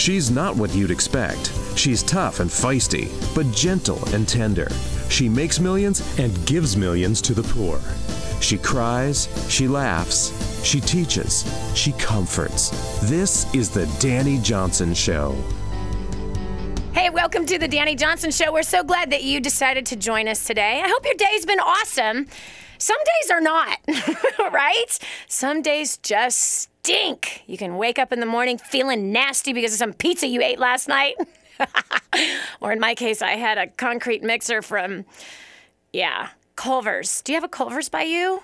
She's not what you'd expect. She's tough and feisty, but gentle and tender. She makes millions and gives millions to the poor. She cries, she laughs, she teaches, she comforts. This is the Dani Johnson Show. Hey, welcome to the Dani Johnson Show. We're so glad that you decided to join us today. I hope your day's been awesome. Some days are not, right? Some days just stink. You can wake up in the morning feeling nasty because of some pizza you ate last night. Or in my case, I had a concrete mixer from, Culver's. Do you have a Culver's by you?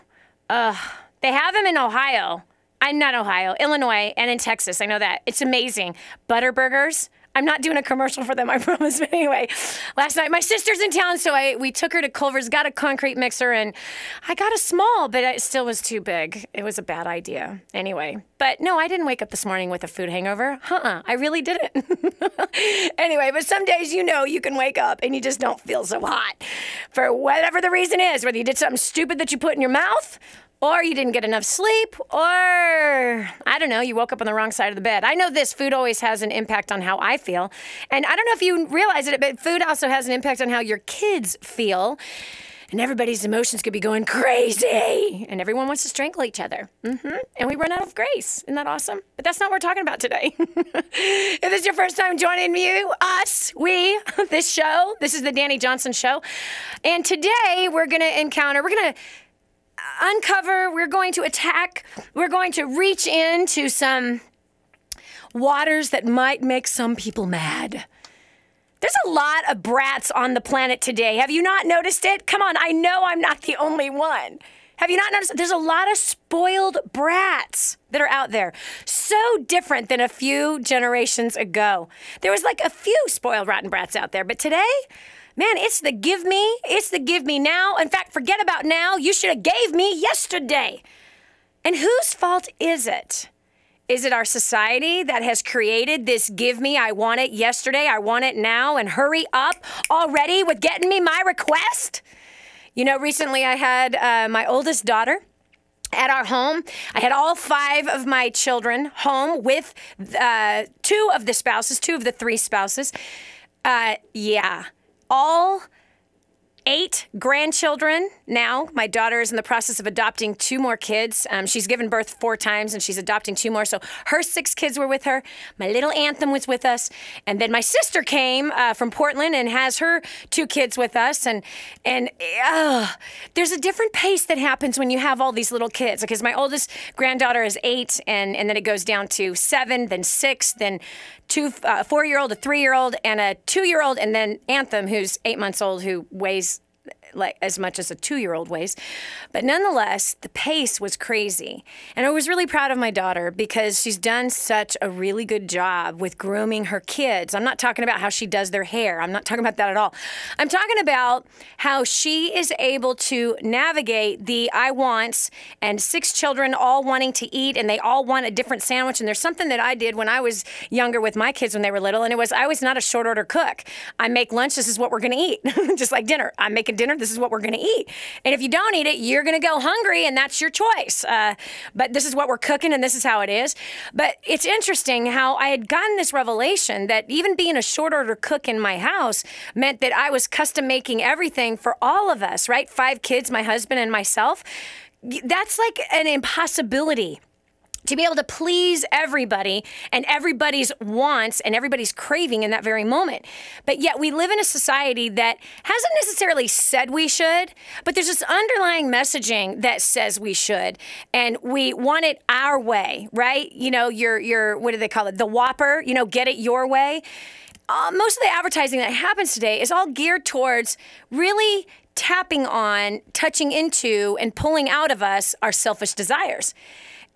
They have them in Ohio. I'm not Ohio, Illinois, and in Texas. I know that. It's amazing. Butter burgers. I'm not doing a commercial for them, I promise. But anyway, last night, my sister's in town, so we took her to Culver's, got a concrete mixer, and I got a small, but it still was too big. It was a bad idea. Anyway, but no, I didn't wake up this morning with a food hangover. I really didn't. Anyway, but some days, you can wake up and you just don't feel so hot for whatever the reason is, whether you did something stupid that you put in your mouth, or you didn't get enough sleep, or, I don't know, you woke up on the wrong side of the bed. I know this, food always has an impact on how I feel. And I don't know if you realize it, but food also has an impact on how your kids feel. And everybody's emotions could be going crazy. And everyone wants to strangle each other. And we run out of grace. Isn't that awesome? But that's not what we're talking about today. If this is your first time joining this show, this is the Dani Johnson Show. And today we're going to uncover, we're going to attack, we're going to reach into some waters that might make some people mad. There's a lot of brats on the planet today. Have you not noticed it? Come on, I know I'm not the only one. Have you not noticed? There's a lot of spoiled brats that are out there. So different than a few generations ago. There was like a few spoiled rotten brats out there, but today, man, it's the give me now. In fact, forget about now. You should have gave me yesterday. And whose fault is it? Is it our society that has created this give me, I want it yesterday, I want it now, and hurry up already with getting me my request? Recently I had my oldest daughter at our home. I had all 5 of my children home with 2 of the 3 spouses. All 8 grandchildren now. My daughter is in the process of adopting 2 more kids. She's given birth 4 times, and she's adopting 2 more. So her 6 kids were with her. My little Anthem was with us. And then my sister came from Portland and has her 2 kids with us. And there's a different pace that happens when you have all these little kids. Because my oldest granddaughter is 8, and then it goes down to 7, then 6, then 2 4-year-old, a 3-year-old, and a 2-year-old, and then Anthem, who's 8 months old, who weighs like as much as a 2-year-old weighs. But nonetheless, the pace was crazy. And I was really proud of my daughter because she's done such a really good job with grooming her kids. I'm not talking about how she does their hair. I'm not talking about that at all. I'm talking about how she is able to navigate the I wants and 6 children all wanting to eat, and they all want a different sandwich. And there's something that I did when I was younger with my kids when they were little, and I was not a short order cook. I make lunch, this is what we're going to eat. Just like dinner. I'm making dinner, this is what we're going to eat. And if you don't eat it, you're going to go hungry, and that's your choice. But this is what we're cooking, and this is how it is. But it's interesting how I had gotten this revelation that even being a short order cook in my house meant that I was custom making everything for all of us, right? 5 kids, my husband and myself. That's like an impossibility. To be able to please everybody and everybody's wants and everybody's craving in that very moment. But yet we live in a society that hasn't necessarily said we should, but there's this underlying messaging that says we should. And we want it our way, right? You know, your what do they call it? The Whopper, you know, get it your way. Most of the advertising that happens today is all geared towards really tapping on, touching into, and pulling out of us our selfish desires.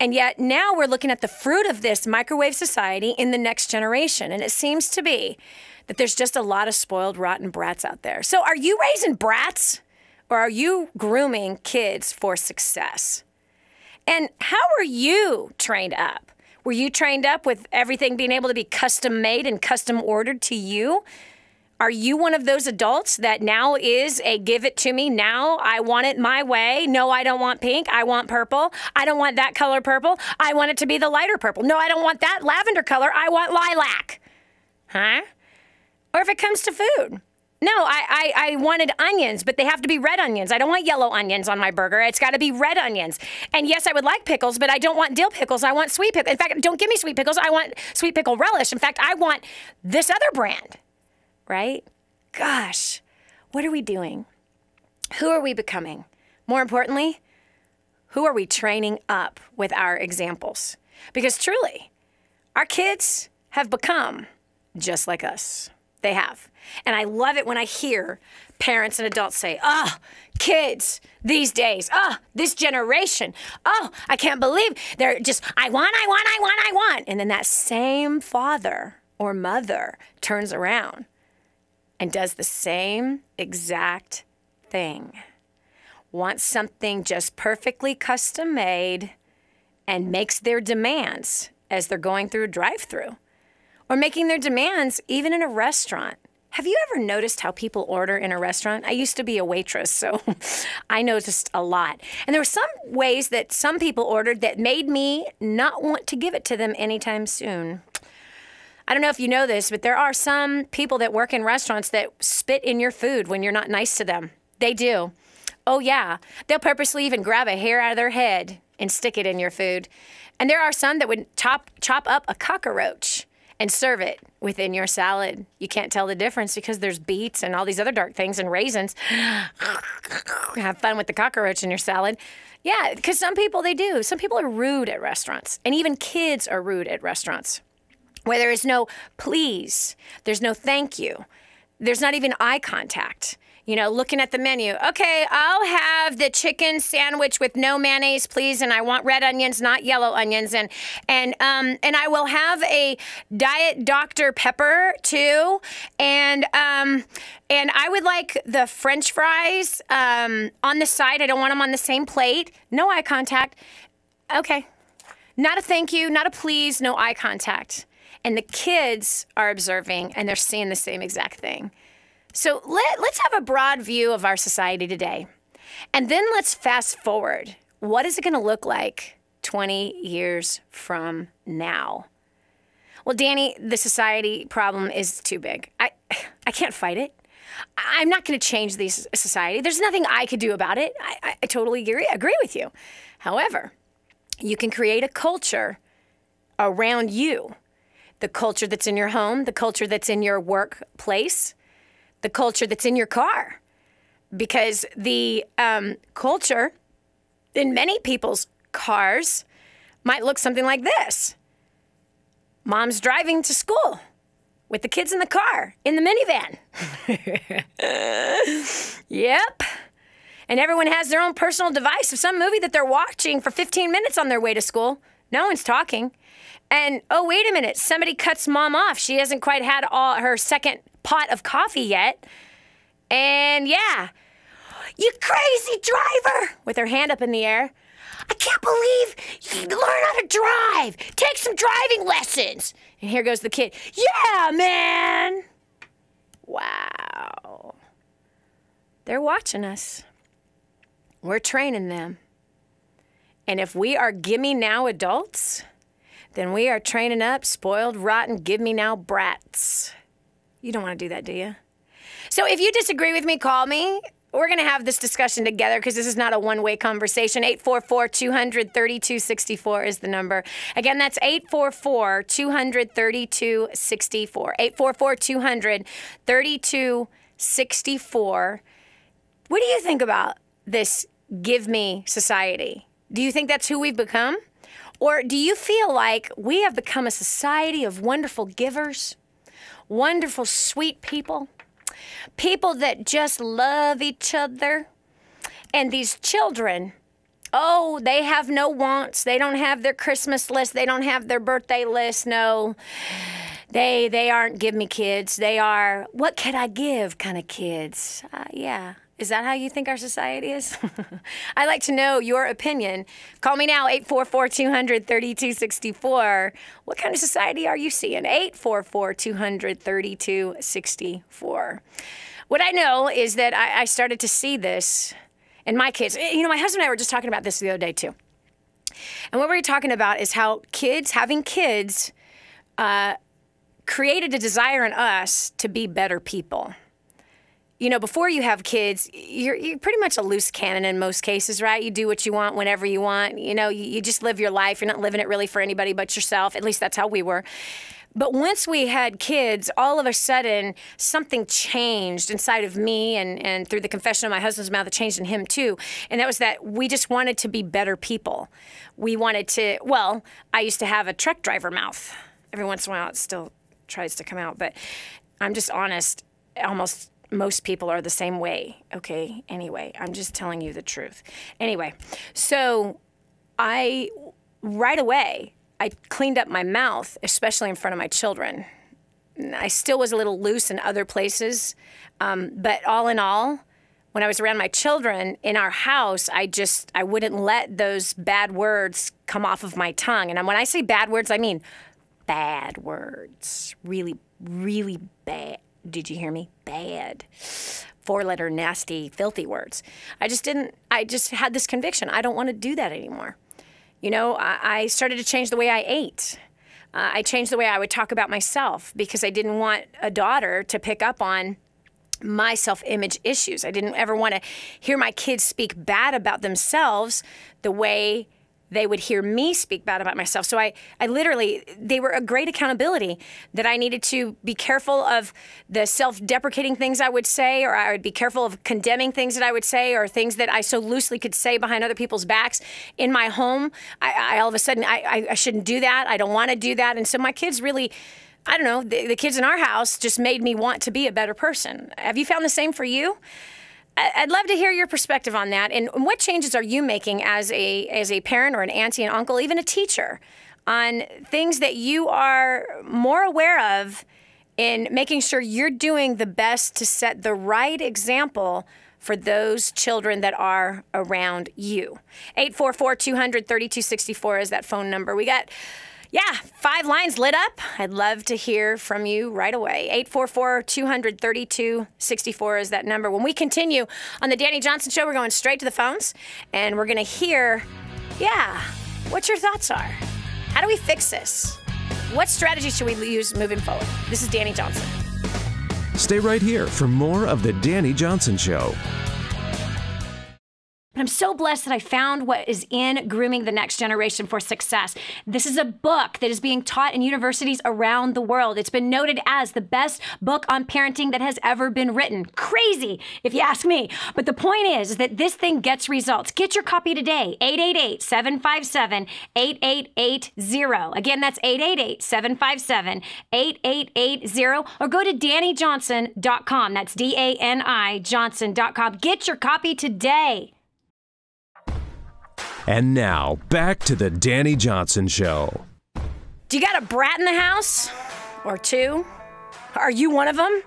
And yet now we're looking at the fruit of this microwave society in the next generation. And it seems to be that there's just a lot of spoiled, rotten brats out there. So are you raising brats, or are you grooming kids for success? And how were you trained up? Were you trained up with everything being able to be custom made and custom ordered to you? Are you one of those adults that now is a give it to me now? I want it my way. No, I don't want pink. I want purple. I don't want that color purple. I want it to be the lighter purple. No, I don't want that lavender color. I want lilac. Huh? Or if it comes to food. No, I wanted onions, but they have to be red onions. I don't want yellow onions on my burger. It's got to be red onions. And yes, I would like pickles, but I don't want dill pickles. I want sweet pickles. In fact, don't give me sweet pickles. I want sweet pickle relish. In fact, I want this other brand, right? Gosh, what are we doing? Who are we becoming? More importantly, who are we training up with our examples? Because truly, our kids have become just like us. They have. And I love it when I hear parents and adults say, oh, kids these days, oh, this generation, oh, I can't believe they're just, I want. And then that same father or mother turns around and does the same exact thing. Wants something just perfectly custom made and makes their demands as they're going through a drive-through. Or making their demands even in a restaurant. Have you ever noticed how people order in a restaurant? I used to be a waitress, so I noticed a lot. And there were some ways that some people ordered that made me not want to give it to them anytime soon. I don't know if you know this, but there are some people that work in restaurants that spit in your food when you're not nice to them. They do. Oh, yeah. They'll purposely even grab a hair out of their head and stick it in your food. And there are some that would chop up a cockroach and serve it within your salad. You can't tell the difference because there's beets and all these other dark things and raisins. Have fun with the cockroach in your salad. Yeah, because some people, they do. Some people are rude at restaurants. And even kids are rude at restaurants. Where there is no please, there's no thank you. There's not even eye contact. You know, looking at the menu. Okay, I'll have the chicken sandwich with no mayonnaise, please, and I want red onions, not yellow onions, and I will have a Diet Dr. Pepper too, and I would like the French fries on the side. I don't want them on the same plate. No eye contact. Okay, not a thank you, not a please, no eye contact. And the kids are observing, and they're seeing the same exact thing. So let's have a broad view of our society today. And then let's fast forward. What is it going to look like 20 years from now? Well, Dani, the society problem is too big. I can't fight it. I'm not going to change this society. There's nothing I could do about it. I totally agree with you. However, you can create a culture around you. The culture that's in your home, the culture that's in your workplace, the culture that's in your car. Because the culture in many people's cars might look something like this. Mom's driving to school with the kids in the car, in the minivan. Yep. And everyone has their own personal device of some movie that they're watching for 15 minutes on their way to school. No one's talking. And, oh, wait a minute, somebody cuts mom off. She hasn't quite had her second pot of coffee yet. And, yeah, you crazy driver, with her hand up in the air. I can't believe you learn how to drive. Take some driving lessons. And here goes the kid. Yeah, man. Wow. They're watching us. We're training them. And if we are gimme now adults, then we are training up spoiled, rotten, give-me-now brats. You don't want to do that, do you? So if you disagree with me, call me. We're going to have this discussion together because this is not a one-way conversation. 844-200-3264 is the number. Again, that's 844-200-3264. 844-200-3264. What do you think about this give-me society? Do you think that's who we've become? Or do you feel like we have become a society of wonderful givers, wonderful, sweet people, people that just love each other? And these children, oh, they have no wants. They don't have their Christmas list. They don't have their birthday list. No, they aren't give me kids. They are, what can I give kind of kids. Yeah. Is that how you think our society is? I'd like to know your opinion. Call me now, 844-200-3264. What kind of society are you seeing? 844-200-3264. What I know is that I started to see this in my kids. You know, my husband and I were just talking about this the other day, too. And what we were talking about is how having kids created a desire in us to be better people. You know, before you have kids, you're pretty much a loose cannon in most cases, right? You do what you want whenever you want. You know, you just live your life. You're not living it really for anybody but yourself. At least that's how we were. But once we had kids, all of a sudden, something changed inside of me, and through the confession of my husband's mouth, it changed in him too. And that was that we just wanted to be better people. We wanted to, well, I used to have a truck driver mouth. Every once in a while, it still tries to come out. But I'm just honest, almost most people are the same way, okay? Anyway, I'm just telling you the truth. Anyway, so right away, I cleaned up my mouth, especially in front of my children. I still was a little loose in other places, but all in all, when I was around my children in our house, I wouldn't let those bad words come off of my tongue. And when I say bad words, I mean bad words. Really, really bad. Did you hear me? Bad. 4-letter, nasty, filthy words. I just had this conviction. I don't want to do that anymore. You know, I started to change the way I ate. I changed the way I would talk about myself because I didn't want a daughter to pick up on my self-image issues. I didn't ever want to hear my kids speak bad about themselves the way they would hear me speak bad about myself. So I literally, they were a great accountability that I needed to be careful of the self-deprecating things I would say, or I would be careful of condemning things that I would say, or things that I so loosely could say behind other people's backs in my home. I all of a sudden, I shouldn't do that. I don't want to do that. And so my kids really, I don't know, the kids in our house just made me want to be a better person. Have you found the same for you? I'd love to hear your perspective on that. And what changes are you making as a parent or an auntie, an uncle, even a teacher, on things that you are more aware of in making sure you're doing the best to set the right example for those children that are around you? 844-200-3264 is that phone number. We got 5 lines lit up. I'd love to hear from you right away. 844-200-3264 is that number. When we continue on the Dani Johnson Show, we're going straight to the phones, and we're going to hear, what your thoughts are. How do we fix this? What strategy should we use moving forward? This is Dani Johnson. Stay right here for more of the Dani Johnson Show. I'm so blessed that I found what is in Grooming the Next Generation for Success. This is a book that is being taught in universities around the world. It's been noted as the best book on parenting that has ever been written. Crazy, if you ask me. But the point is that this thing gets results. Get your copy today, 888-757-8880. Again, that's 888-757-8880. Or go to DaniJohnson.com. That's DANI Johnson.com. Get your copy today. And now, back to the Dani Johnson Show. Do you got a brat in the house? Or two? Are you one of them?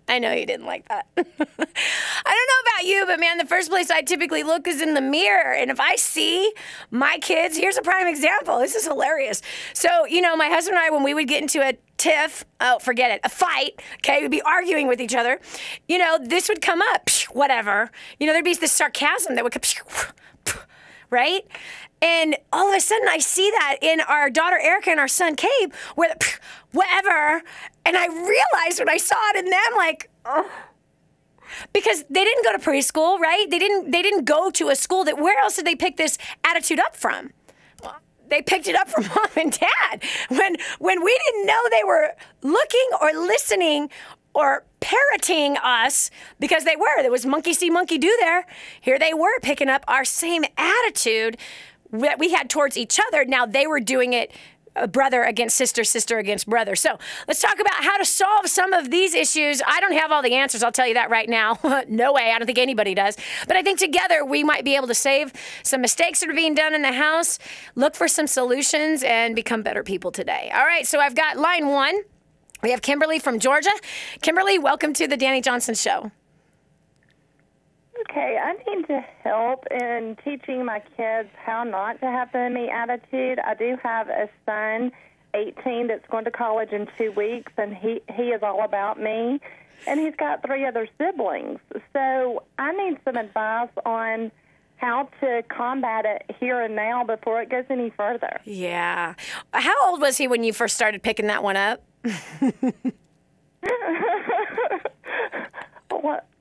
I know you didn't like that. I don't know about you, but man, the first place I typically look is in the mirror. And if I see my kids, here's a prime example. This is hilarious. So, you know, my husband and I, when we would get into a tiff, a fight, okay, we'd be arguing with each other, you know, this would come up, whatever. You know, there'd be this sarcasm that would come, right? And all of a sudden, I see that in our daughter Erica and our son Cabe, where the whatever, and I realized when I saw it in them, like, oh. Because they didn't go to preschool, right? They didn't go to a school that. Where else did they pick this attitude up from? Well, they picked it up from mom and dad when we didn't know they were looking or listening or parroting us, because they were. There was monkey see, monkey do there. Here they were picking up our same attitude that we had towards each other. Now they were doing it brother against sister, sister against brother. So let's talk about how to solve some of these issues. I don't have all the answers, I'll tell you that right now. No way, I don't think anybody does. But I think together we might be able to save some mistakes that are being done in the house, look for some solutions, and become better people today. All right, so I've got line 1. We have Kimberley from Georgia. Kimberley, welcome to the Dani Johnson Show. Okay, I need to help in teaching my kids how not to have the me attitude. I do have a son, 18, that's going to college in 2 weeks, and he is all about me, and he's got 3 other siblings. So I need some advice on how to combat it here and now before it goes any further. Yeah. How old was he when you first started picking that one up?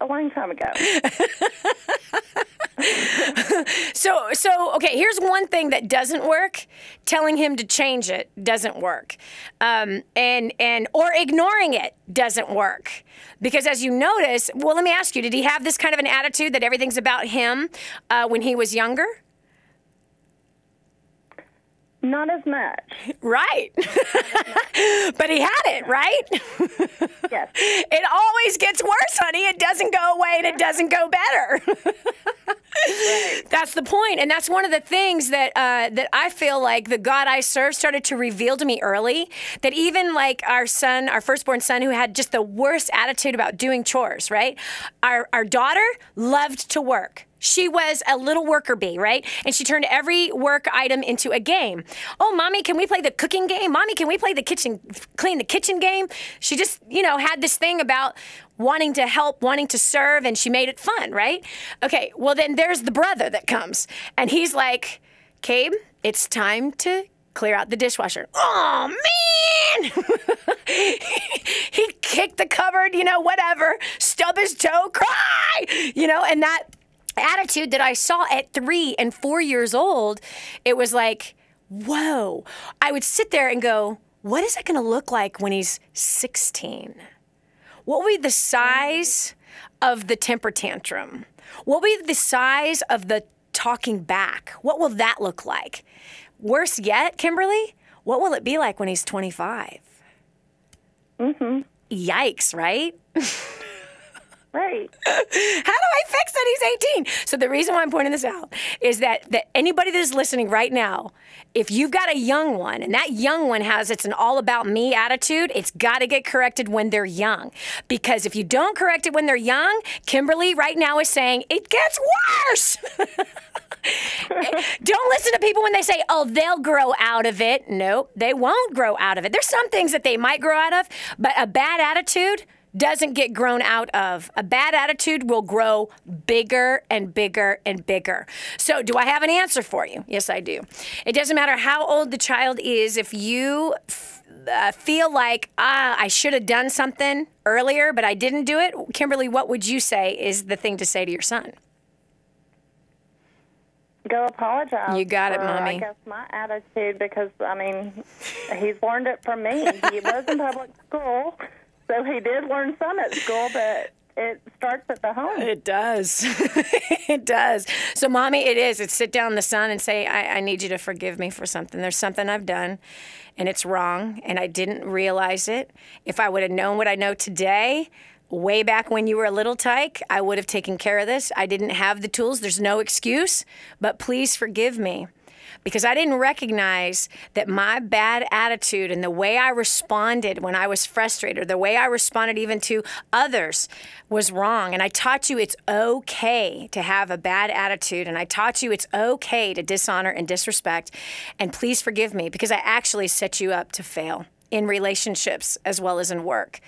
A long time ago. So okay, here's one thing that doesn't work. Telling him to change it doesn't work. And or ignoring it doesn't work. Because as you notice, well, let me ask you, did he have this kind of an attitude that everything's about him when he was younger? Not as much. Right. But he had it, right? Yes. It always gets worse, honey. It doesn't go away and it doesn't go better. Right. That's the point. And that's one of the things that that I feel like the God I serve started to reveal to me early, that even like our son, our firstborn son, who had just the worst attitude about doing chores, right? Our daughter loved to work. She was a little worker bee, right? And she turned every work item into a game. Oh, Mommy, can we play the cooking game? Mommy, can we play the clean the kitchen game? She just, had this thing about wanting to help, wanting to serve, and she made it fun, right? Okay, well then there's the brother that comes, and he's like, Cabe, it's time to clear out the dishwasher. Oh, man! He kicked the cupboard, whatever, stub his toe, cry, and that attitude that I saw at 3 and 4 years old, it was like, whoa. I would sit there and go, what is that going to look like when he's 16? What will be the size of the temper tantrum? What will be the size of the talking back? What will that look like? Worse yet, Kimberly, what will it be like when he's 25? Mm-hmm. Yikes, right? Right. How do I fix that he's 18? So the reason why I'm pointing this out is that anybody that is listening right now, if you've got a young one and that young one has it's an all about me attitude, it's got to get corrected when they're young. Because if you don't correct it when they're young, Kimberly right now is saying it gets worse. Don't listen to people when they say, oh, they'll grow out of it. Nope, they won't grow out of it. There's some things that they might grow out of, but a bad attitude doesn't get grown out of. A bad attitude will grow bigger and bigger and bigger. So do I have an answer for you? Yes, I do. It doesn't matter how old the child is. If you feel like, I should have done something earlier, but I didn't do it, Kimberly, what would you say is the thing to say to your son? Go apologize. You got it, Mommy. I guess my attitude, because, he's learned it from me. He was in public school. So he did learn some at school, but it starts at the home. It does. It does. So, Mommy, it's sit down in the sun and say, I need you to forgive me for something. There's something I've done, and it's wrong, and I didn't realize it. If I would have known what I know today, way back when you were a little tyke, I would have taken care of this. I didn't have the tools. There's no excuse, but please forgive me. Because I didn't recognize that my bad attitude and the way I responded when I was frustrated, the way I responded even to others was wrong. And I taught you it's okay to have a bad attitude. And I taught you it's okay to dishonor and disrespect. And please forgive me because I actually set you up to fail in relationships as well as in work.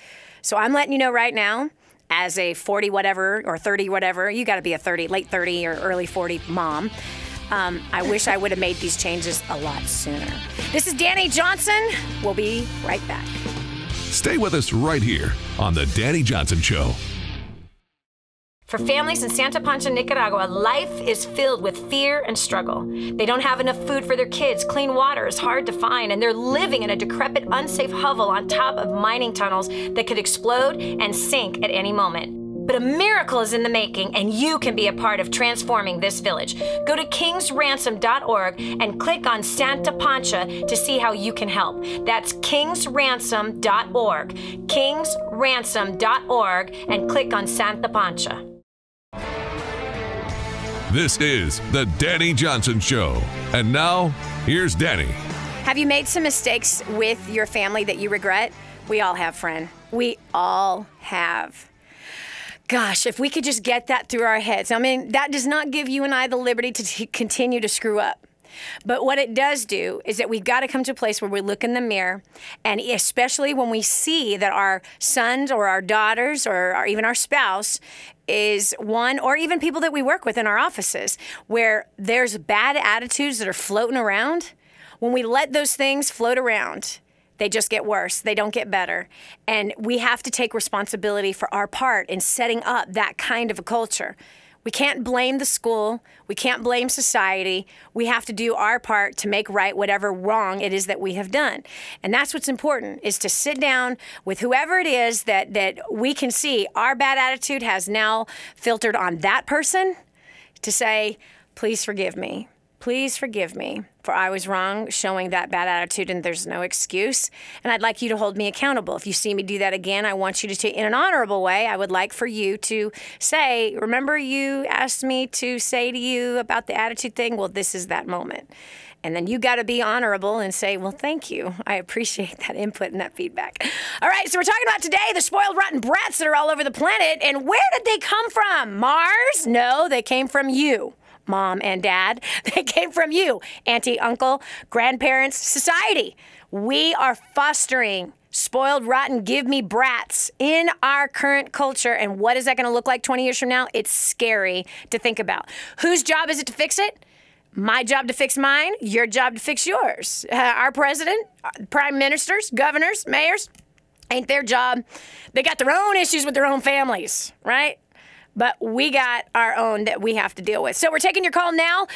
So I'm letting you know right now, as a 40 whatever or 30 whatever, you got to be a 30, late 30 or early 40 mom. I wish I would have made these changes a lot sooner. This is Dani Johnson. We'll be right back. Stay with us right here on The Dani Johnson Show. For families in Santa Pancha, Nicaragua, life is filled with fear and struggle. They don't have enough food for their kids, clean water is hard to find, and they're living in a decrepit, unsafe hovel on top of mining tunnels that could explode and sink at any moment. But a miracle is in the making, and you can be a part of transforming this village. Go to kingsransom.org and click on Santa Pancha to see how you can help. That's kingsransom.org, kingsransom.org, and click on Santa Pancha. This is The Dani Johnson Show. And now, here's Dani. Have you made some mistakes with your family that you regret? We all have, friend. We all have. Gosh, if we could just get that through our heads. That does not give you and I the liberty to continue to screw up. But what it does do is that we've got to come to a place where we look in the mirror, and especially when we see that our sons or our daughters or even our spouse is one, or even people that we work with in our offices, where there's bad attitudes that are floating around. When we let those things float around, they just get worse. They don't get better. And we have to take responsibility for our part in setting up that kind of a culture. We can't blame the school. We can't blame society. We have to do our part to make right whatever wrong it is that we have done. And that's what's important, is to sit down with whoever it is that we can see our bad attitude has now filtered on that person, to say, please forgive me. Please forgive me, for I was wrong showing that bad attitude, and there's no excuse. And I'd like you to hold me accountable. If you see me do that again, I want you to take, in an honorable way, I would like for you to say, remember you asked me to say to you about the attitude thing? Well, this is that moment. And then you got to be honorable and say, well, thank you. I appreciate that input and that feedback. All right, so we're talking about today the spoiled, rotten brats that are all over the planet. And where did they come from? Mars? No, they came from you. Mom and dad, they came from you, auntie, uncle, grandparents, society. We are fostering spoiled, rotten, give me brats in our current culture. And what is that going to look like 20 years from now? It's scary to think about. Whose job is it to fix it? My job to fix mine, your job to fix yours. Our president, prime ministers, governors, mayors, ain't their job. They got their own issues with their own families, right? But we got our own that we have to deal with. So we're taking your call now,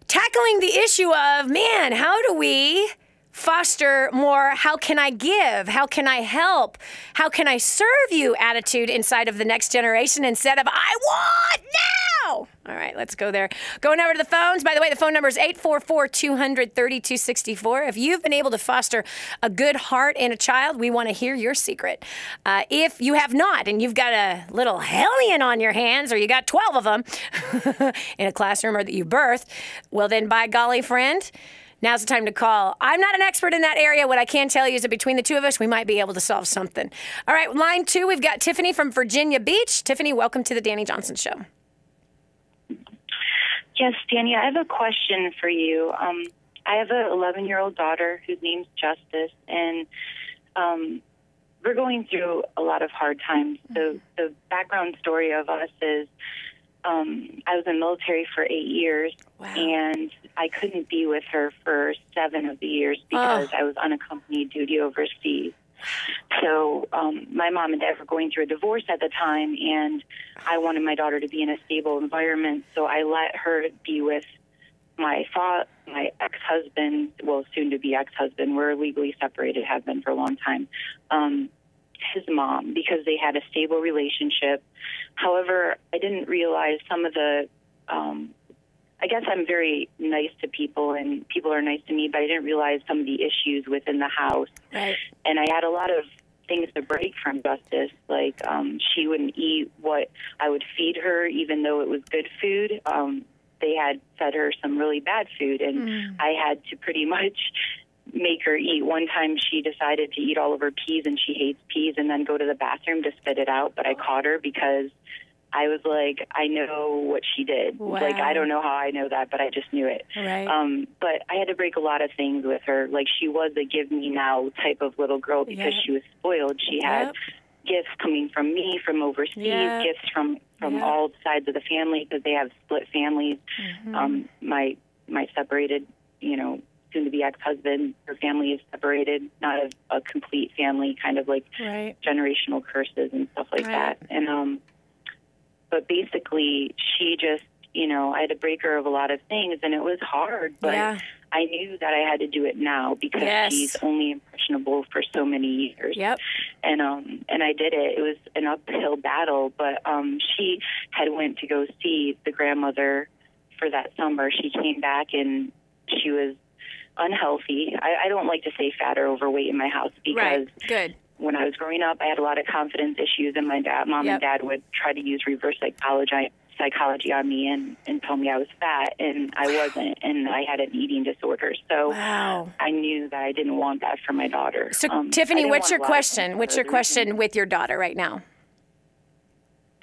tackling the issue of, man, how do we foster more how can I give, how can I help, how can I serve you attitude inside of the next generation instead of I want now. All right, let's go there. Going over to the phones. By the way, the phone number is 844-200-3264. If you've been able to foster a good heart in a child, we want to hear your secret. If you have not, and you've got a little hellion on your hands, or you got 12 of them in a classroom, or that you birthed, well then, by golly, friend, now's the time to call. I'm not an expert in that area. What I can tell you is that between the two of us, we might be able to solve something. All right, line 2, we've got Tiffany from Virginia Beach. Tiffany, welcome to the Dani Johnson Show. Yes, Dani, I have a question for you. I have an 11-year-old daughter whose name's Justice, and we're going through a lot of hard times. The background story of us is I was in the military for 8 years, wow, and I couldn't be with her for 7 of the years because I was unaccompanied duty overseas. So my mom and dad were going through a divorce at the time, and I wanted my daughter to be in a stable environment, so I let her be with my ex-husband, well, soon-to-be ex-husband. We're legally separated, have been for a long time, his mom, because they had a stable relationship. However, I didn't realize some of the I guess I'm very nice to people, and people are nice to me, but I didn't realize some of the issues within the house. Right. And I had a lot of things to break from Justice, like she wouldn't eat what I would feed her, even though it was good food. They had fed her some really bad food, and I had to pretty much make her eat. One time she decided to eat all of her peas, and she hates peas, and then go to the bathroom to spit it out, but I caught her because I was like, I know what she did. Wow. Like, I don't know how I know that, but I just knew it. Right. But I had to break a lot of things with her. Like, she was a give me now type of little girl because she was spoiled. She had gifts coming from me, from overseas, gifts from all sides of the family, because they have split families. My separated, soon-to-be ex-husband, her family is separated, not a complete family, kind of like generational curses and stuff like that. And but basically, she just, I had to break her of a lot of things, and it was hard, but I knew that I had to do it now because she's only impressionable for so many years. Yep. And I did it. It was an uphill battle, but she had went to go see the grandmother for that summer. She came back, and she was unhealthy. I don't like to say fat or overweight in my house because when I was growing up, I had a lot of confidence issues, and my mom and dad would try to use reverse psychology on me and tell me I was fat, and I wasn't, and I had an eating disorder. So I knew that I didn't want that for my daughter. So, Tiffany, what's your question? What's your question with your daughter right now?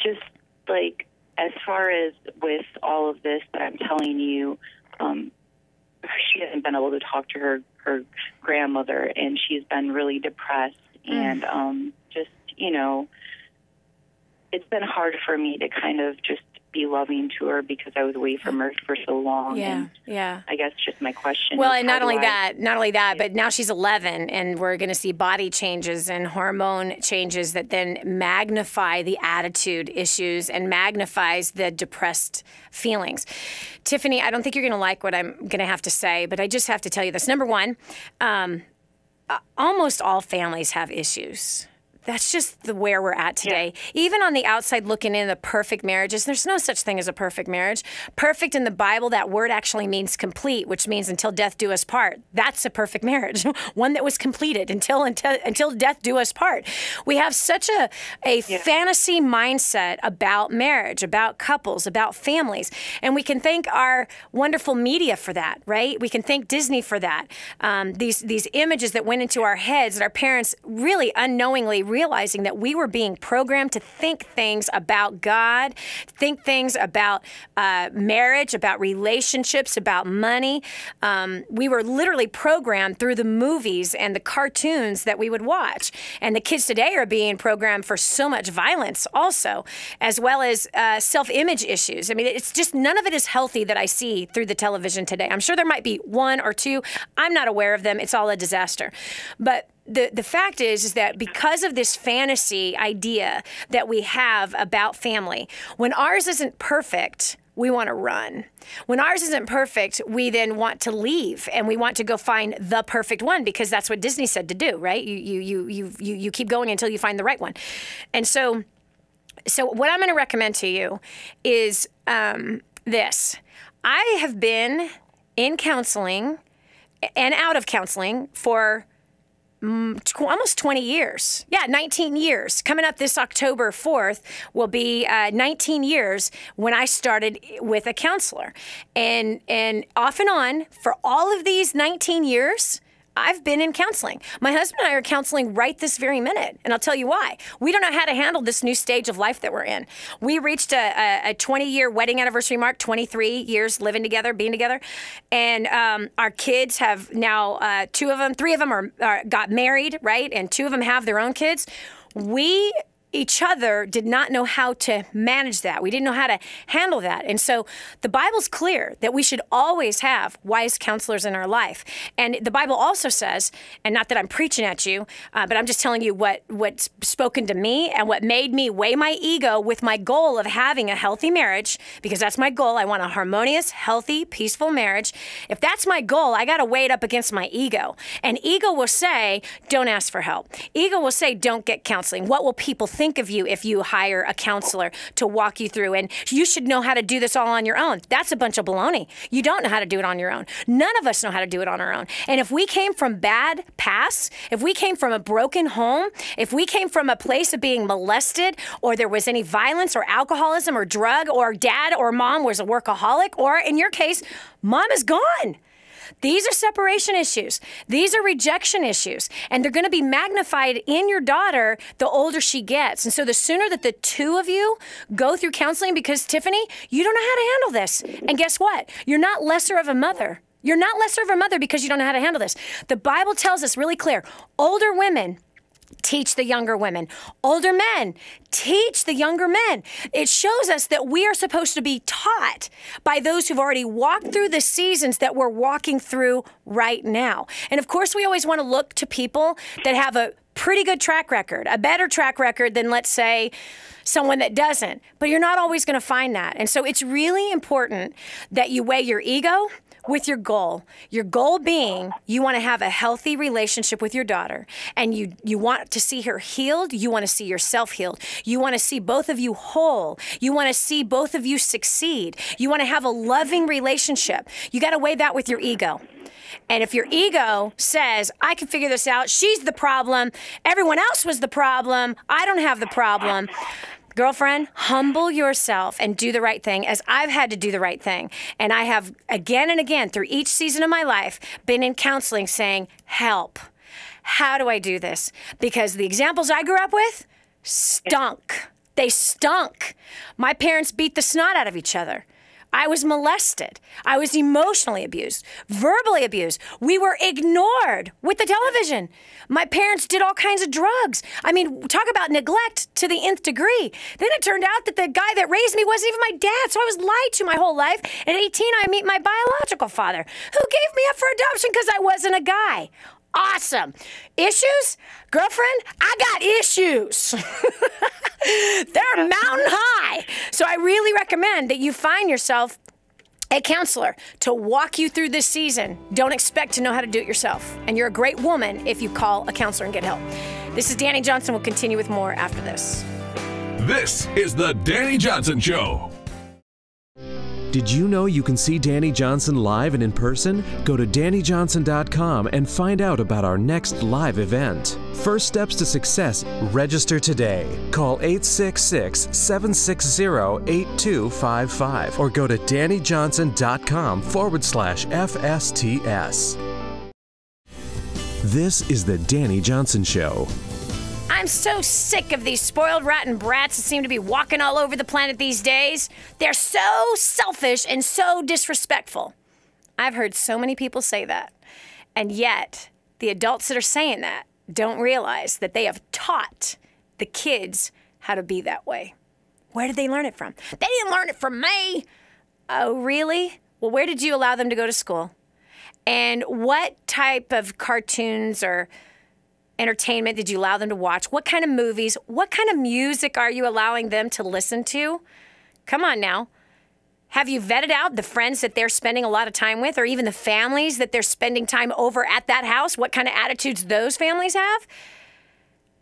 Just, like, as far as with all of this that I'm telling you, she hasn't been able to talk to her grandmother, and she's been really depressed. And just, you know, it's been hard for me to kind of just be loving to her because I was away from her for so long. Yeah, and yeah. I guess just my question. Well, is and not only that, but now she's 11, and we're going to see body changes and hormone changes that then magnify the attitude issues and magnifies the depressed feelings. Tiffany, I don't think you're going to like what I'm going to have to say, but I just have to tell you this. Number one, almost all families have issues. That's just where we're at today. Yeah. Even on the outside looking in, the perfect marriages, there's no such thing as a perfect marriage. Perfect in the Bible, that word actually means complete, which means until death do us part. That's a perfect marriage, one that was completed until death do us part. We have such a fantasy mindset about marriage, about couples, about families, and we can thank our wonderful media for that, right? We can thank Disney for that. These images that went into our heads, that our parents really unknowingly realizing that we were being programmed to think things about God, think things about marriage, about relationships, about money. We were literally programmed through the movies and the cartoons that we would watch. And the kids today are being programmed for so much violence also, as well as self-image issues. I mean, it's just none of it is healthy that I see through the television today. I'm sure there might be one or two. I'm not aware of them. It's all a disaster. But the fact is that because of this fantasy idea that we have about family, when ours isn't perfect, we want to run. When ours isn't perfect, we then want to leave and we want to go find the perfect one because that's what Disney said to do, right? You keep going until you find the right one. And so what I'm going to recommend to you is this. I have been in counseling and out of counseling for almost 20 years. Yeah, 19 years. Coming up this October 4th will be 19 years when I started with a counselor. And off and on, for all of these 19 years, I've been in counseling. My husband and I are counseling right this very minute, and I'll tell you why. We don't know how to handle this new stage of life that we're in. We reached a 20-year wedding anniversary mark, 23 years living together, being together, and our kids have now, three of them got married, right, and 2 of them have their own kids. We each other did not know how to manage that. We didn't know how to handle that. And so the Bible's clear that we should always have wise counselors in our life. And the Bible also says, and not that I'm preaching at you, but I'm just telling you what's spoken to me and what made me weigh my ego with my goal of having a healthy marriage, because that's my goal. I want a harmonious, healthy, peaceful marriage. If that's my goal, I got to weigh it up against my ego. And ego will say, don't ask for help. Ego will say, don't get counseling. What will people think of you if you hire a counselor to walk you through? And you should know how to do this all on your own. That's a bunch of baloney. You don't know how to do it on your own. None of us know how to do it on our own. And if we came from bad pasts, if we came from a broken home, if we came from a place of being molested, or there was any violence or alcoholism or drug, or dad or mom was a workaholic, or in your case, mom is gone. These are separation issues. These are rejection issues. And they're going to be magnified in your daughter the older she gets. And so the sooner that the 2 of you go through counseling, because Tiffany, you don't know how to handle this. And guess what? You're not lesser of a mother. You're not lesser of a mother because you don't know how to handle this. The Bible tells us really clear, older women teach the younger women. Older men teach the younger men. It shows us that we are supposed to be taught by those who've already walked through the seasons that we're walking through right now. And of course, we always want to look to people that have a pretty good track record, a better track record than, let's say, someone that doesn't. But you're not always going to find that. And so it's really important that you weigh your ego with your goal. Your goal being you want to have a healthy relationship with your daughter, and you want to see her healed. You want to see yourself healed. You want to see both of you whole. You want to see both of you succeed. You want to have a loving relationship. You got to weigh that with your ego. And if your ego says, I can figure this out, she's the problem, everyone else was the problem, I don't have the problem, girlfriend, humble yourself and do the right thing, as I've had to do the right thing. And I have again and again through each season of my life been in counseling saying, help. How do I do this? Because the examples I grew up with stunk. They stunk. My parents beat the snot out of each other. I was molested. I was emotionally abused, verbally abused. We were ignored with the television. My parents did all kinds of drugs. I mean, talk about neglect to the nth degree. Then it turned out that the guy that raised me wasn't even my dad, so I was lied to my whole life. At 18, I meet my biological father, who gave me up for adoption because I wasn't a guy. Awesome. Issues? Girlfriend, I got issues. They're mountain high. So I really recommend that you find yourself a counselor to walk you through this season. Don't expect to know how to do it yourself. And you're a great woman if you call a counselor and get help. This is Dani Johnson. We'll continue with more after this. This is the Dani Johnson Show. Did you know you can see Dani Johnson live and in person? Go to DaniJohnson.com and find out about our next live event. First steps to success, register today. Call 866-760-8255 or go to DaniJohnson.com/FSTS. This is the Dani Johnson Show. I'm so sick of these spoiled, rotten brats that seem to be walking all over the planet these days. They're so selfish and so disrespectful. I've heard so many people say that. And yet, the adults that are saying that don't realize that they have taught the kids how to be that way. Where did they learn it from? They didn't learn it from me. Oh, really? Well, where did you allow them to go to school? And what type of cartoons or entertainment did you allow them to watch? What kind of movies? What kind of music are you allowing them to listen to? Come on now. Have you vetted out the friends that they're spending a lot of time with, or even the families that they're spending time over at that house? What kind of attitudes those families have?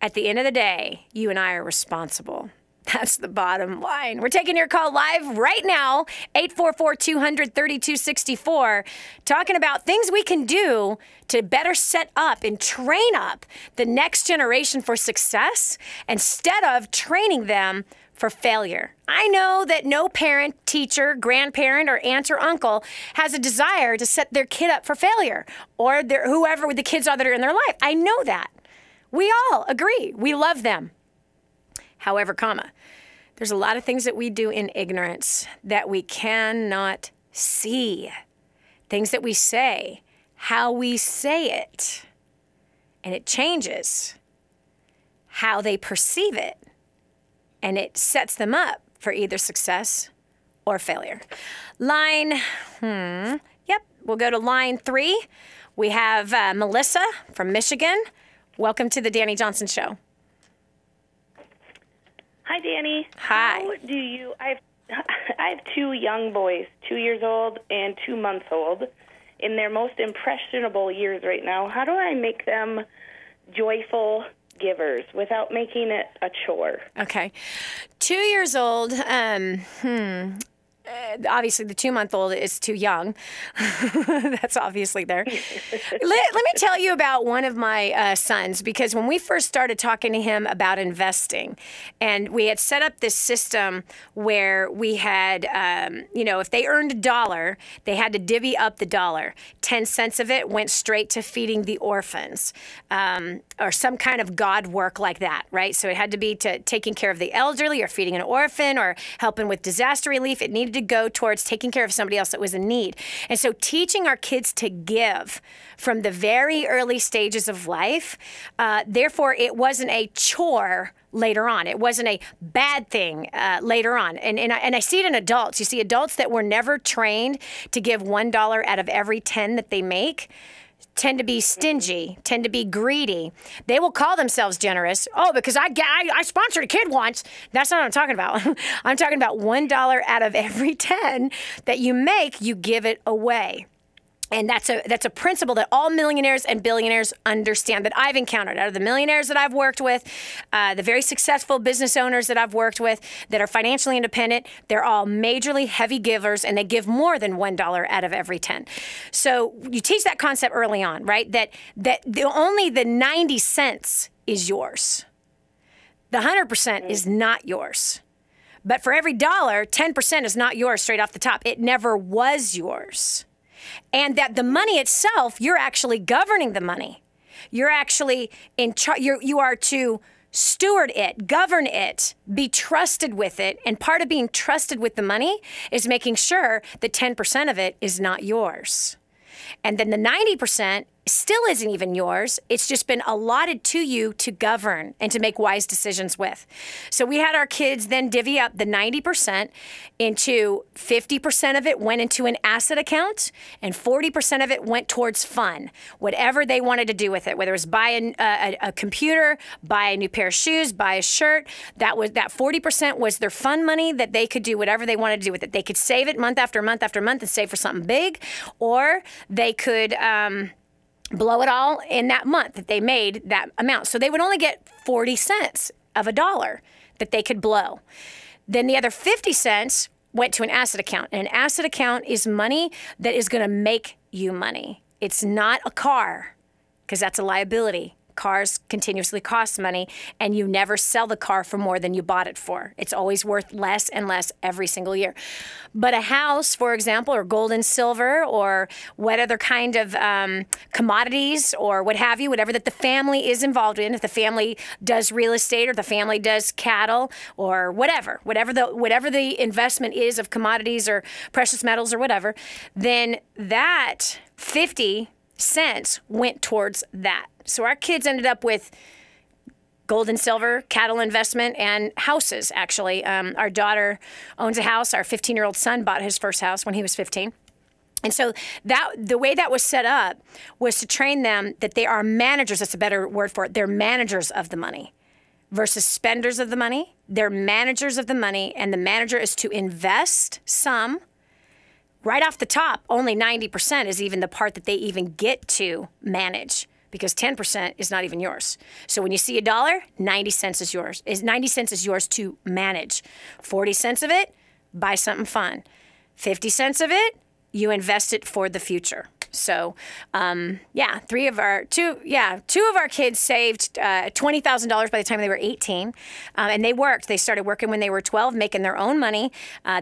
At the end of the day, you and I are responsible. That's the bottom line. We're taking your call live right now, 844-200-3264, talking about things we can do to better set up and train up the next generation for success instead of training them for failure. I know that no parent, teacher, grandparent, or aunt or uncle has a desire to set their kid up for failure or whoever the kids are that are in their life. I know that. We all agree. We love them. However, there's a lot of things that we do in ignorance that we cannot see. Things that we say, how we say it, and it changes how they perceive it, and it sets them up for either success or failure. We'll go to line 3. We have Melissa from Michigan. Welcome to the Dani Johnson Show. Hi, Dani. Hi. How do you? I have 2 young boys, 2 years old and 2 months old, in their most impressionable years right now. How do I make them joyful givers without making it a chore? Okay. 2 years old. Obviously, the 2-month-old is too young. That's obviously there. Let me tell you about one of my sons, because when we first started talking to him about investing, and we had set up this system where we had, if they earned $1, they had to divvy up the $1. 10 cents of it went straight to feeding the orphans, or some kind of God work like that, right? So it had to be to taking care of the elderly or feeding an orphan or helping with disaster relief. It needed to go towards taking care of somebody else that was in need. And so teaching our kids to give from the very early stages of life, therefore it wasn't a chore later on. It wasn't a bad thing later on. And I see it in adults. You see adults that were never trained to give $1 out of every 10 that they make tend to be stingy, tend to be greedy. They will call themselves generous. Oh, because I sponsored a kid once. That's not what I'm talking about. I'm talking about $1 out of every 10 that you make, you give it away. And that's a principle that all millionaires and billionaires understand, that I've encountered. Out of the millionaires that I've worked with, the very successful business owners that I've worked with that are financially independent, they're all majorly heavy givers, and they give more than $1 out of every 10. So you teach that concept early on, right? That only the 90 cents is yours. The 100% is not yours. But for every $1, 10% is not yours straight off the top. It never was yours. And that the money itself, you're actually governing the money. You're actually in charge. You are to steward it, govern it, be trusted with it. And part of being trusted with the money is making sure that 10% of it is not yours. And then the 90% still isn't even yours. It's just been allotted to you to govern and to make wise decisions with. So we had our kids then divvy up the 90% into 50% of it went into an asset account and 40% of it went towards fun, whatever they wanted to do with it, whether it was buy a computer, buy a new pair of shoes, buy a shirt. That 40% was their fun money that they could do whatever they wanted to do with it. They could save it month after month after month and save for something big, or they could blow it all in that month that they made that amount. So they would only get 40 cents of a dollar that they could blow. Then the other 50 cents went to an asset account. And an asset account is money that is going to make you money. It's not a car, because that's a liability. Cars continuously cost money, and you never sell the car for more than you bought it for. It's always worth less and less every single year. But a house, for example, or gold and silver, or what other kind of commodities or what have you, whatever that the family is involved in, if the family does real estate or the family does cattle or whatever the investment is of commodities or precious metals or whatever, then that 50 cents went towards that. So our kids ended up with gold and silver, cattle investment, and houses, actually. Our daughter owns a house. Our 15-year-old son bought his first house when he was 15. And so the way that was set up was to train them that they are managers. That's a better word for it. They're managers of the money versus spenders of the money. They're managers of the money, and the manager is to invest some. Right off the top, only 90% is even the part that they even get to manage, because 10% is not even yours. So when you see a dollar, 90 cents is yours. 90 cents is yours to manage. 40 cents of it, buy something fun. 50 cents of it, you invest it for the future. So, two of our kids saved $20,000 by the time they were 18, and they worked. They started working when they were 12, making their own money.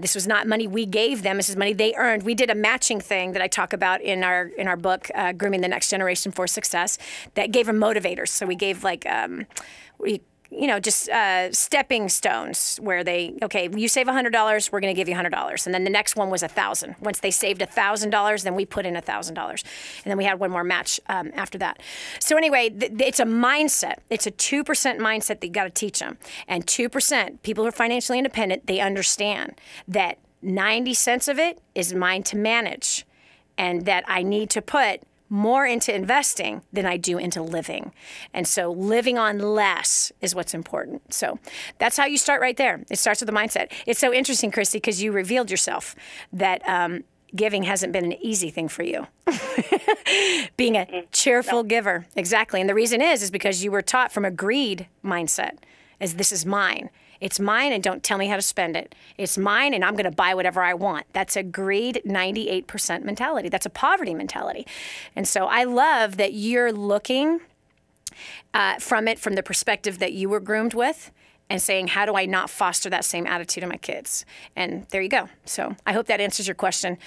This was not money we gave them. This is money they earned. We did a matching thing that I talk about in our book, Grooming the Next Generation for Success, that gave them motivators. So we gave just stepping stones where you save $100, we're going to give you $100. And then the next one was $1,000. Once they saved $1,000, then we put in $1,000. And then we had one more match after that. So anyway, it's a mindset. It's a 2% mindset that you got to teach them. And 2%, people who are financially independent, they understand that 90 cents of it is mine to manage, and that I need to put more into investing than I do into living. And so living on less is what's important. So that's how you start right there. It starts with the mindset. It's so interesting, Christy, because you revealed yourself that giving hasn't been an easy thing for you. Being a cheerful giver. Exactly. And the reason is because you were taught from a greed mindset, as this is mine. It's mine, and don't tell me how to spend it. It's mine, and I'm going to buy whatever I want. That's a greed 98% mentality. That's a poverty mentality. And so I love that you're looking from the perspective that you were groomed with, and saying, how do I not foster that same attitude in my kids? And there you go. So I hope that answers your question.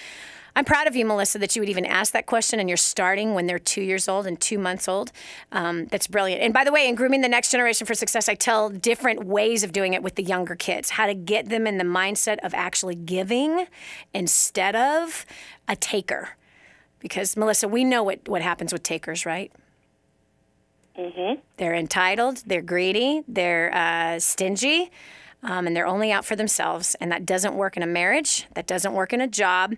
I'm proud of you, Melissa, that you would even ask that question, and you're starting when they're 2 years old and 2 months old. That's brilliant. And by the way, in Grooming the Next Generation for Success, I tell different ways of doing it with the younger kids, how to get them in the mindset of actually giving instead of a taker. Because, Melissa, we know what happens with takers, right? Mm-hmm. They're entitled, they're greedy, they're stingy. And they're only out for themselves. And that doesn't work in a marriage. That doesn't work in a job.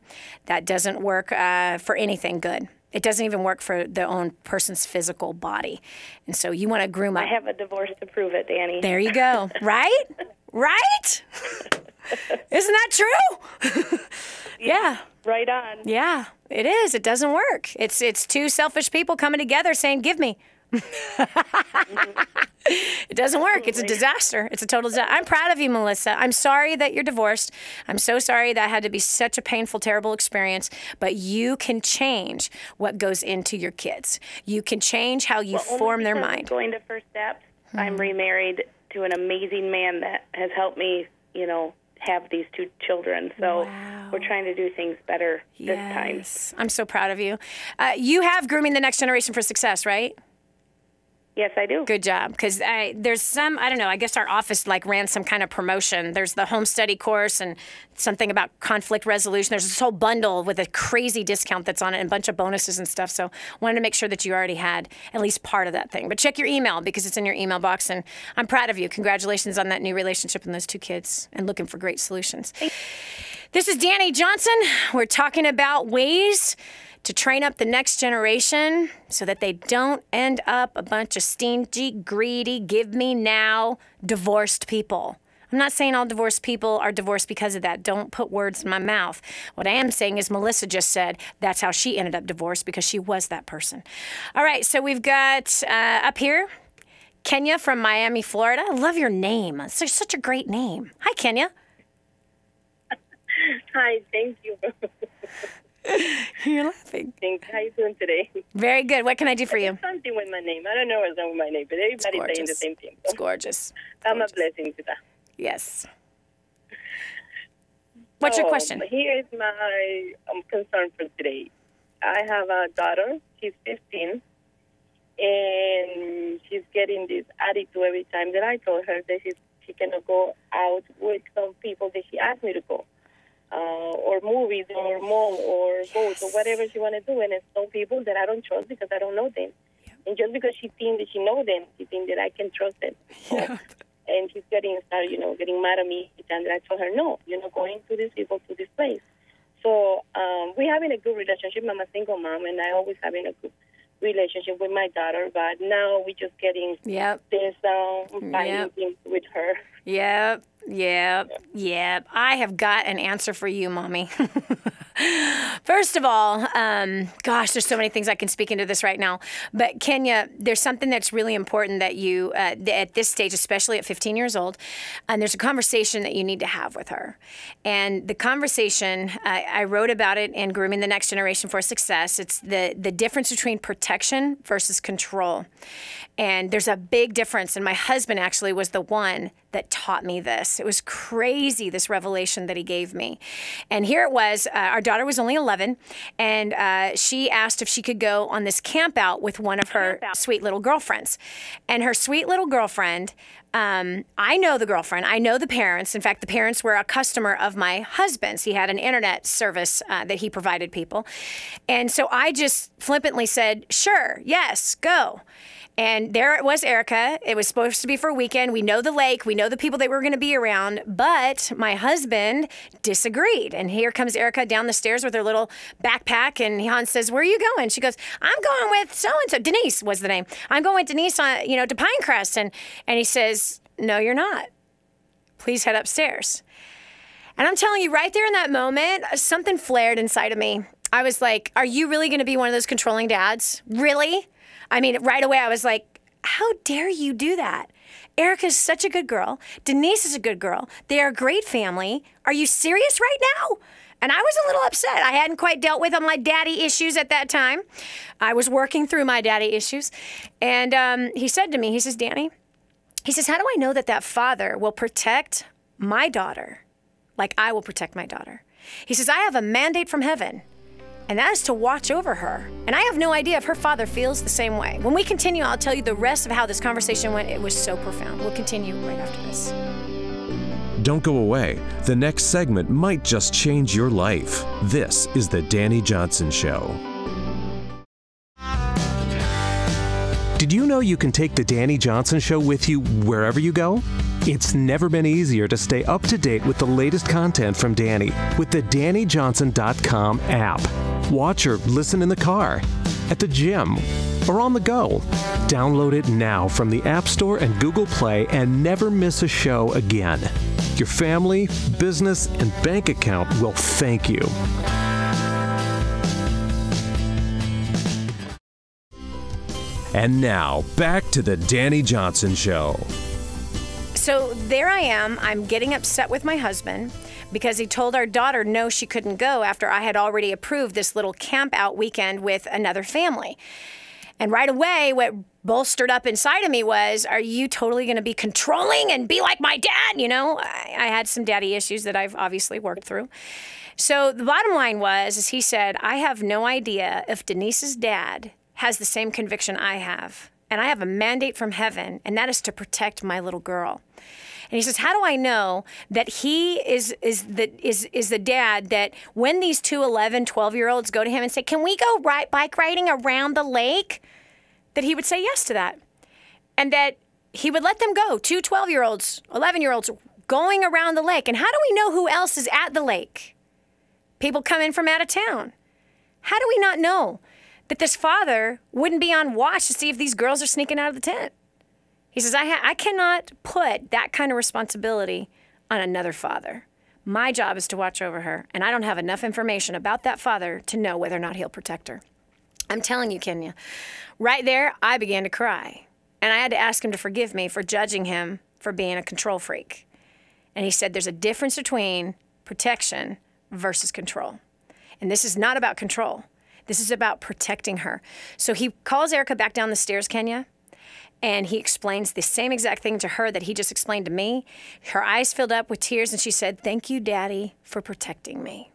That doesn't work for anything good. It doesn't even work for the own person's physical body. And so you want to groom up. I have a divorce to prove it, Dani. There you go. Right? Right? Isn't that true? Yeah. Right on. Yeah, it is. It doesn't work. It's two selfish people coming together saying, give me. It doesn't work. It's a disaster. It's a total disaster. I'm proud of you, Melissa. I'm sorry that you're divorced. I'm so sorry that had to be such a painful, terrible experience. But you can change what goes into your kids. You can change how you form their mind. Going to First Steps, I'm remarried to an amazing man that has helped me, have these 2 children. So we're trying to do things better this time. I'm so proud of you. You have Grooming the Next Generation for Success, right? Yes, I do. Good job. Because there's some, I don't know, I guess our office like ran some kind of promotion. There's the home study course and something about conflict resolution. There's this whole bundle with a crazy discount that's on it and a bunch of bonuses and stuff. So wanted to make sure that you already had at least part of that thing. But check your email because it's in your email box. And I'm proud of you. Congratulations on that new relationship and those 2 kids and looking for great solutions. This is Dani Johnson. We're talking about ways to train up the next generation so that they don't end up a bunch of stingy, greedy, give me now, divorced people. I'm not saying all divorced people are divorced because of that. Don't put words in my mouth. What I am saying is Melissa just said that's how she ended up divorced because she was that person. All right, so we've got up here, Kenya from Miami, Florida. I love your name. It's such a great name. Hi, Kenya. Hi, thank you. You're laughing. Thanks. How you doing today? Very good. What can I do for you? Something with my name. I don't know what's wrong with my name, but everybody's saying the same thing. So It's gorgeous. I'm a blessing to that. Yes. What's your question? Here's my concern for today. I have a daughter. She's 15, and she's getting this attitude every time that I told her that she cannot go out with some people that she asked me to go. Or movies or mall or boats or whatever she want to do. And it's some people that I don't trust because I don't know them. Yep. And just because she thinks that she knows them, she thinks that I can trust them. Yep. And she's getting mad at me. And I told her, no, you're not going to these people, to this place. So we're having a good relationship. I'm a single mom, and I always having a good relationship with my daughter. But now we're just getting this fighting things with her. Yep. I have got an answer for you, Mommy. First of all, gosh, there's so many things I can speak into this right now. But Kenya, there's something that's really important that you, at this stage, especially at 15 years old, and there's a conversation that you need to have with her. And the conversation, I wrote about it in Grooming the Next Generation for Success. It's the difference between protection versus control. And there's a big difference. And my husband actually was the one that taught me this. It was crazy, this revelation that he gave me. And here it was. Our daughter was only 11, and she asked if she could go on this camp out with one of her sweet little girlfriends. And her sweet little girlfriend, I know the girlfriend. I know the parents. In fact, the parents were a customer of my husband's. He had an internet service that he provided people. And so I just flippantly said, sure, yes, go. And there it was, Erica. It was supposed to be for a weekend. We know the lake. We know the people that we were going to be around. But my husband disagreed. And here comes Erica down the stairs with her little backpack. And Hans says, where are you going? She goes, I'm going with so-and-so. Denise was the name. I'm going with Denise to Pinecrest. And he says, no, you're not. Please head upstairs. And I'm telling you, right there in that moment, something flared inside of me. I was like, are you really going to be one of those controlling dads? Really? I mean, right away, I was like, how dare you do that? Erica's such a good girl. Denise is a good girl. They are a great family. Are you serious right now? And I was a little upset. I hadn't quite dealt with my daddy issues at that time. I was working through my daddy issues. And he said to me, he says, Dani, he says, how do I know that father will protect my daughter like I will protect my daughter? He says, I have a mandate from heaven. And that is to watch over her. And I have no idea if her father feels the same way. When we continue, I'll tell you the rest of how this conversation went. It was so profound. We'll continue right after this. Don't go away. The next segment might just change your life. This is The Dani Johnson Show. Did you know you can take The Dani Johnson Show with you wherever you go? It's never been easier to stay up to date with the latest content from Dani with the DaniJohnson.com app. Watch or listen in the car, at the gym, or on the go. Download it now from the App Store and Google Play and never miss a show again. Your family, business, and bank account will thank you. And now, back to the Dani Johnson Show. So there I am. I'm getting upset with my husband because he told our daughter no, she couldn't go after I had already approved this little camp out weekend with another family. And right away, what bolstered up inside of me was, are you totally going to be controlling and be like my dad? I had some daddy issues that I've obviously worked through. So the bottom line was, he said, I have no idea if Denise's dad has the same conviction I have and I have a mandate from heaven, and that is to protect my little girl. And he says, how do I know that he is the dad that when these two 11, 12-year-olds go to him and say, can we go bike riding around the lake? That he would say yes to that. And that he would let them go, two 12-year-olds, 11-year-olds going around the lake. And how do we know who else is at the lake? People come in from out of town. How do we not know that this father wouldn't be on watch to see if these girls are sneaking out of the tent? He says, I cannot put that kind of responsibility on another father. My job is to watch over her, and I don't have enough information about that father to know whether or not he'll protect her. I'm telling you, Kenya, right there, I began to cry. And I had to ask him to forgive me for judging him for being a control freak. And he said there's a difference between protection versus control. And this is not about control. This is about protecting her. So he calls Erica back down the stairs, Kenya, and he explains the same exact thing to her that he just explained to me. Her eyes filled up with tears, and she said, thank you, Daddy, for protecting me.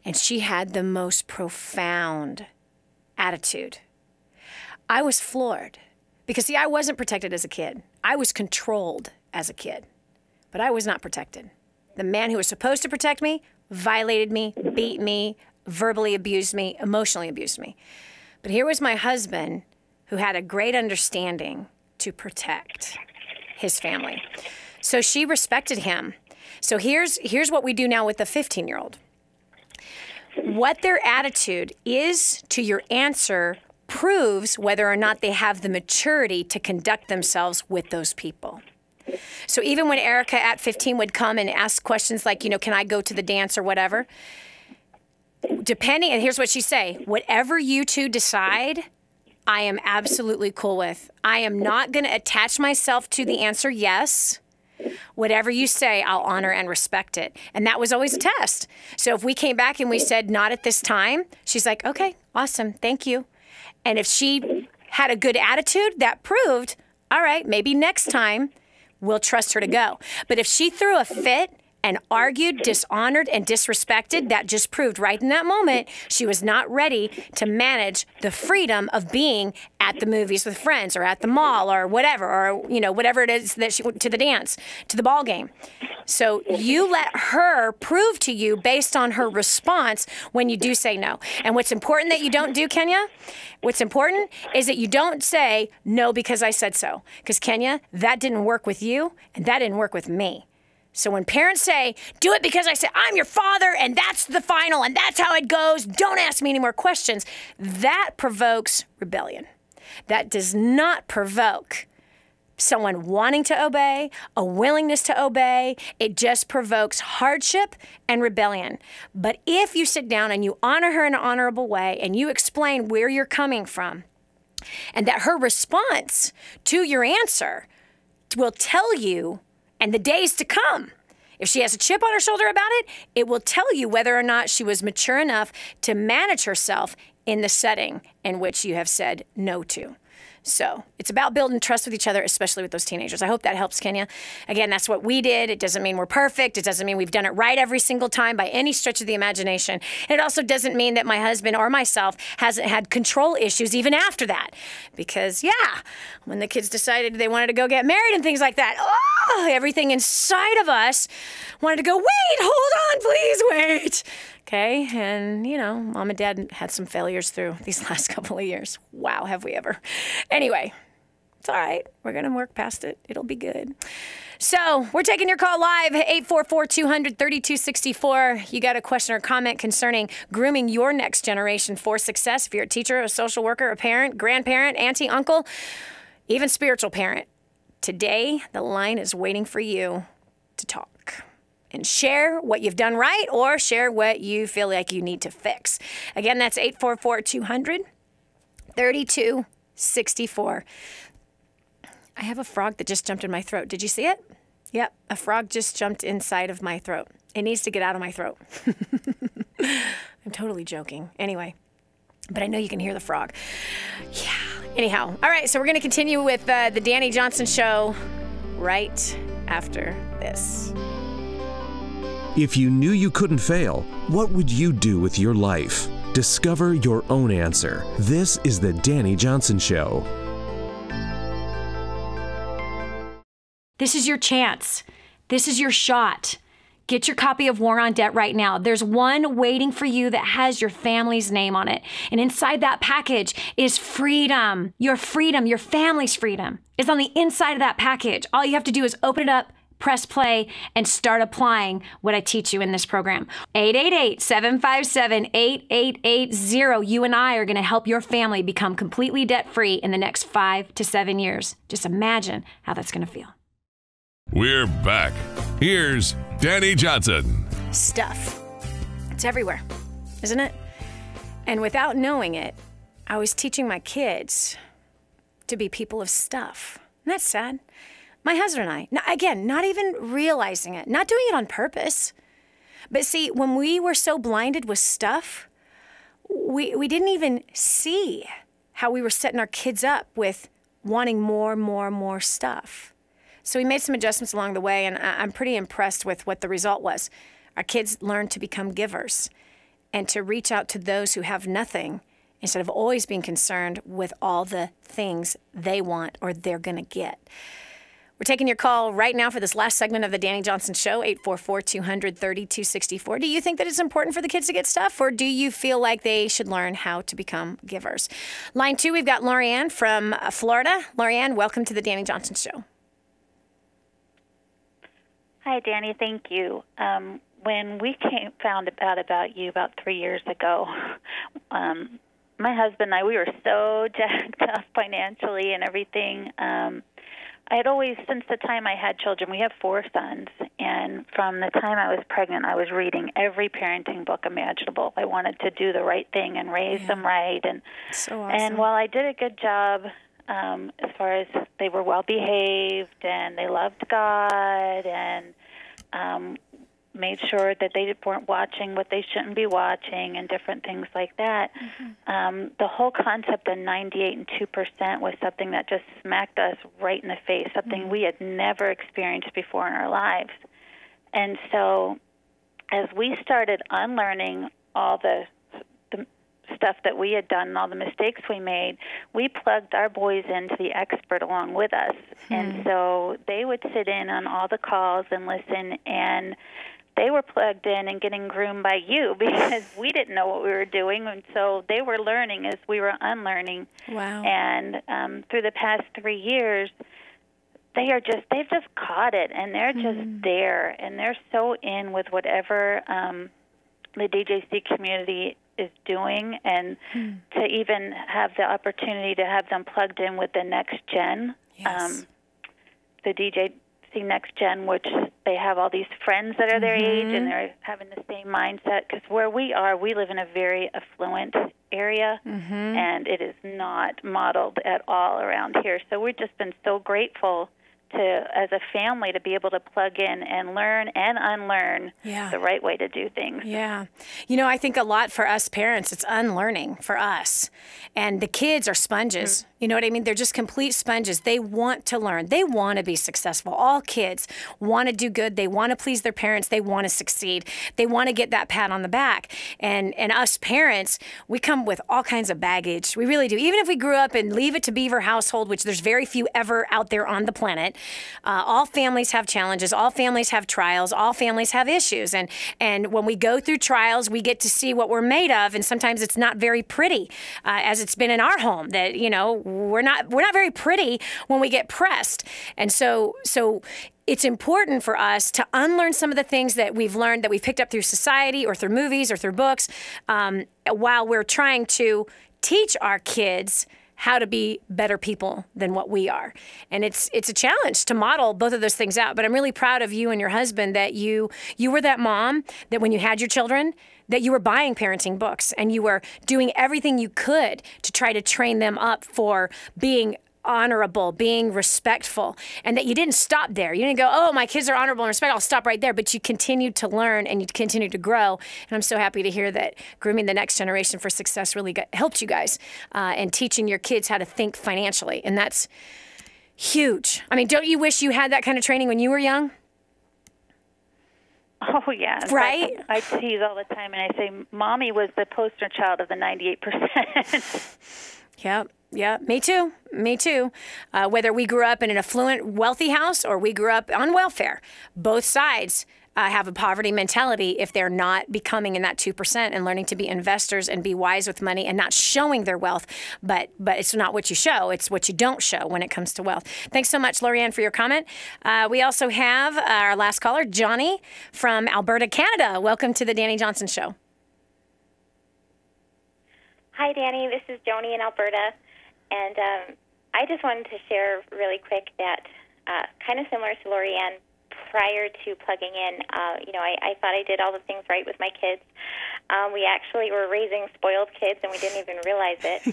And she had the most profound attitude. I was floored because, see, I wasn't protected as a kid. I was controlled as a kid, but I was not protected. The man who was supposed to protect me violated me, beat me, verbally abused me, emotionally abused me. But here was my husband who had a great understanding to protect his family. So she respected him. So here's what we do now with the 15-year-old. What their attitude is to your answer proves whether or not they have the maturity to conduct themselves with those people. So even when Erica at 15 would come and ask questions like, can I go to the dance or whatever, depending, and here's what she'd say, whatever you two decide, I am absolutely cool with. I am not going to attach myself to the answer yes. Whatever you say, I'll honor and respect it. And that was always a test. So if we came back and we said not at this time, she's like, okay, awesome, thank you. And if she had a good attitude, that proved, all right, maybe next time we'll trust her to go. But if she threw a fit and argued, dishonored, and disrespected, that just proved right in that moment she was not ready to manage the freedom of being at the movies with friends or at the mall or whatever, or whatever it is that she went to the dance, to the ball game. So you let her prove to you based on her response when you do say no. And what's important that you don't do, Kenya, what's important is that you don't say no because I said so. Because Kenya, that didn't work with you and that didn't work with me. So when parents say, do it because I said, I'm your father and that's the final and that's how it goes, don't ask me any more questions, that provokes rebellion. That does not provoke someone wanting to obey, a willingness to obey. It just provokes hardship and rebellion. But if you sit down and you honor her in an honorable way and you explain where you're coming from and that her response to your answer will tell you, and the days to come, if she has a chip on her shoulder about it, it will tell you whether or not she was mature enough to manage herself in the setting in which you have said no to. So it's about building trust with each other, especially with those teenagers. I hope that helps, Kenya. Again, that's what we did. It doesn't mean we're perfect. It doesn't mean we've done it right every single time by any stretch of the imagination. And it also doesn't mean that my husband or myself hasn't had control issues even after that. Because, yeah, when the kids decided they wanted to go get married and things like that, everything inside of us wanted to go, wait, hold on, please wait. Okay, and, Mom and Dad had some failures through these last couple of years. Wow, have we ever. Anyway, it's all right. We're going to work past it. It'll be good. So we're taking your call live, 844-200-3264. You got a question or comment concerning grooming your next generation for success. If you're a teacher, a social worker, a parent, grandparent, auntie, uncle, even spiritual parent. Today, the line is waiting for you to talk. And share what you've done right or share what you feel like you need to fix. Again, that's 844-200-3264. I have a frog that just jumped in my throat. Did you see it? Yep, a frog just jumped inside of my throat. It needs to get out of my throat. I'm totally joking. Anyway, but I know you can hear the frog. Yeah. Anyhow, all right, so we're going to continue with the Dani Johnson Show right after this. If you knew you couldn't fail, what would you do with your life? Discover your own answer. This is the Dani Johnson Show. This is your chance. This is your shot. Get your copy of War on Debt right now. There's one waiting for you that has your family's name on it. And inside that package is freedom. Your family's freedom is on the inside of that package. All you have to do is open it up, press play, and start applying what I teach you in this program. 888-757-8880. You and I are going to help your family become completely debt-free in the next 5 to 7 years. Just imagine how that's going to feel. We're back. Here's Dani Johnson. Stuff. It's everywhere, isn't it? And without knowing it, I was teaching my kids to be people of stuff. Isn't that sad? My husband and I, again, not even realizing it, not doing it on purpose. But see, when we were so blinded with stuff, we didn't even see how we were setting our kids up with wanting more stuff. So we made some adjustments along the way, and I'm pretty impressed with what the result was. Our kids learned to become givers and to reach out to those who have nothing instead of always being concerned with all the things they want or they're going to get. We're taking your call right now for this last segment of the Dani Johnson Show, 844-200-3264. Do you think that it's important for the kids to get stuff, or do you feel like they should learn how to become givers? Line 2, we've got Loriann from Florida. Loriann, welcome to the Dani Johnson Show. Hi, Dani. Thank you. When we found out about you about 3 years ago, my husband and I, we were so jacked up financially and everything. I had always, since the time I had children, we have 4 sons, and from the time I was pregnant, I was reading every parenting book imaginable. I wanted to do the right thing and raise them right. And so awesome. And while I did a good job, as far as they were well-behaved and they loved God and made sure that they weren't watching what they shouldn't be watching and different things like that. The whole concept of 98 and 2% was something that just smacked us right in the face, something we had never experienced before in our lives. And so as we started unlearning all the stuff that we had done and all the mistakes we made, we plugged our boys into the expert along with us. And so they would sit in on all the calls and listen, and they were plugged in and getting groomed by you because we didn't know what we were doing, and so they were learning as we were unlearning. Wow. And through the past 3 years, they've just caught it, and they're just there, and they're so in with whatever the DJC community is doing, and to even have the opportunity to have them plugged in with the next gen, the DJC Next Gen, which they have all these friends that are their age, and they're having the same mindset, because where we are, we live in a very affluent area, and it is not modeled at all around here. So we've just been so grateful to, as a family, to be able to plug in and learn and unlearn the right way to do things. Yeah. You know, I think a lot for us parents, it's unlearning for us. And the kids are sponges. You know what I mean? They're just complete sponges. They want to learn. They want to be successful. All kids want to do good. They want to please their parents. They want to succeed. They want to get that pat on the back. And us parents, we come with all kinds of baggage. We really do. Even if we grew up in Leave It to Beaver household, which there's very few ever out there on the planet, all families have challenges. All families have trials. All families have issues. And when we go through trials, we get to see what we're made of. And sometimes it's not very pretty, as it's been in our home, that, you know, we're not very pretty when we get pressed. And so it's important for us to unlearn some of the things that we've learned, that we've picked up through society or through movies or through books, while we're trying to teach our kids how to be better people than what we are. And it's a challenge to model both of those things out. But I'm really proud of you and your husband that you were that mom that when you had your children, that you were buying parenting books and you were doing everything you could to try to train them up for being honorable, being respectful, and that you didn't stop there. You didn't go, oh, my kids are honorable and respectful, I'll stop right there. But you continued to learn and you continued to grow. And I'm so happy to hear that grooming the next generation for success really helped you guys, and teaching your kids how to think financially. And that's huge. I mean, don't you wish you had that kind of training when you were young? Oh, yeah. Right? I tease all the time, and I say, Mommy was the poster child of the 98%. Yep. Yeah, me too. Me too. Whether we grew up in an affluent, wealthy house or we grew up on welfare, both sides have a poverty mentality if they're not becoming in that 2% and learning to be investors and be wise with money and not showing their wealth. But it's not what you show, it's what you don't show when it comes to wealth. Thanks so much, Loriann, for your comment. We also have our last caller, Joanie from Alberta, Canada. Welcome to the Dani Johnson Show. Hi, Dani. This is Joanie in Alberta. And I just wanted to share really quick that kind of similar to Loriann, prior to plugging in, I thought I did all the things right with my kids. We actually were raising spoiled kids, and we didn't even realize it.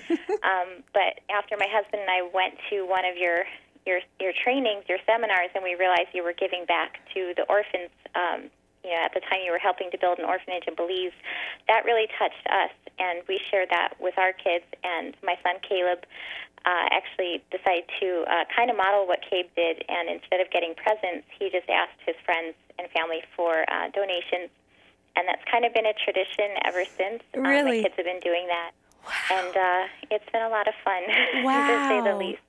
But after my husband and I went to one of your trainings, your seminars, and we realized you were giving back to the orphans. At the time you were helping to build an orphanage in Belize. That really touched us, and we shared that with our kids. And my son Caleb actually decided to kind of model what Cabe did, and instead of getting presents, he just asked his friends and family for donations, and that's kind of been a tradition ever since. Really? My kids have been doing that, and it's been a lot of fun, Wow. to say the least.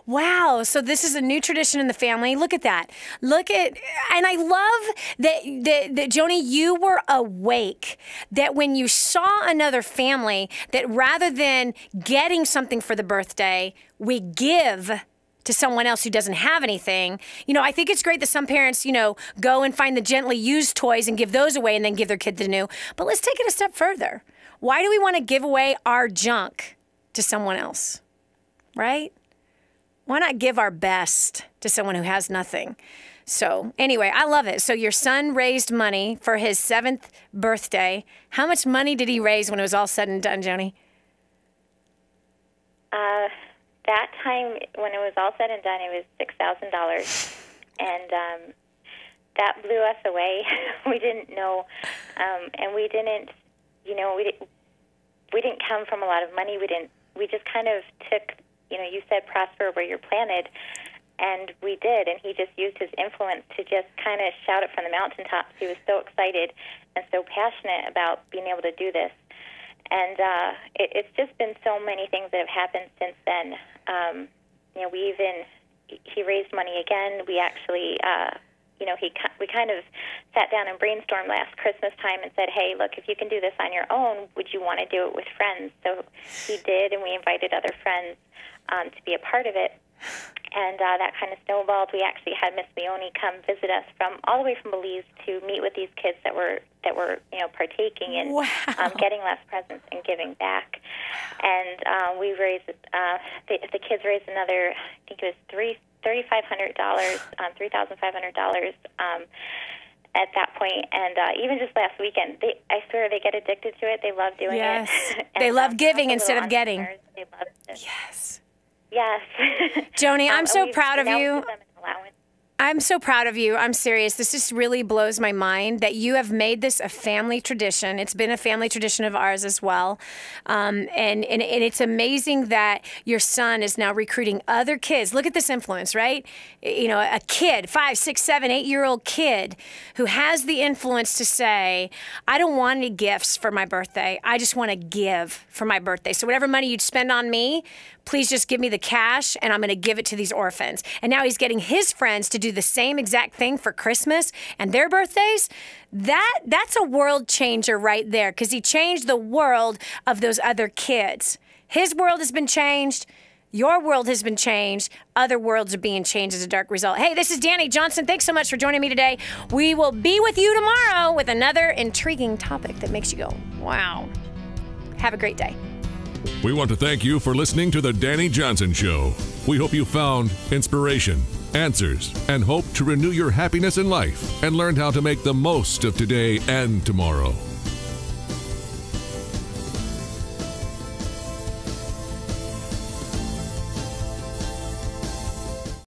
Wow. So this is a new tradition in the family. Look at that. And I love that Joanie, you were awake, that when you saw another family, that rather than getting something for the birthday, we give to someone else who doesn't have anything. I think it's great that some parents, go and find the gently used toys and give those away and then give their kid the new. But let's take it a step further. Why do we want to give away our junk to someone else? Right? Why not give our best to someone who has nothing? So anyway, I love it. So your son raised money for his 7th birthday. How much money did he raise when it was all said and done, Joanie? That time, when it was all said and done, it was $6,000. And that blew us away. We didn't know. And we didn't, we didn't come from a lot of money. We just kind of took, you said prosper where you're planted, and we did, and he just used his influence to just kind of shout it from the mountaintops. He was so excited and so passionate about being able to do this, and it's just been so many things that have happened since then. He raised money again. We actually, we kind of sat down and brainstormed last Christmas time and said, hey, look, if you can do this on your own, would you want to do it with friends? So he did, and we invited other friends to be a part of it, and that kind of snowballed. We actually had Miss Leone come visit us from all the way from Belize to meet with these kids that were partaking in getting less presents and giving back. And we raised the kids raised another, I think it was $3,500 at that point. And even just last weekend, I swear they get addicted to it. They love doing it. And they love giving instead of getting. They love it. Yes. Joanie, I'm so proud of you. I'm so proud of you. I'm serious. This just really blows my mind that you have made this a family tradition. It's been a family tradition of ours as well. And it's amazing that your son is now recruiting other kids. Look at this influence, right? A kid, 5, 6, 7, 8-year-old kid who has the influence to say, I don't want any gifts for my birthday. I just want to give for my birthday. So whatever money you'd spend on me, please just give me the cash, and I'm going to give it to these orphans. And now he's getting his friends to do the same exact thing for Christmas and their birthdays. That's a world changer right there, because he changed the world of those other kids. His world has been changed. Your world has been changed. Other worlds are being changed as a direct result. Hey, this is Dani Johnson. Thanks so much for joining me today. We will be with you tomorrow with another intriguing topic that makes you go, wow. Have a great day. We want to thank you for listening to The Dani Johnson Show. We hope you found inspiration, answers, and hope to renew your happiness in life and learned how to make the most of today and tomorrow.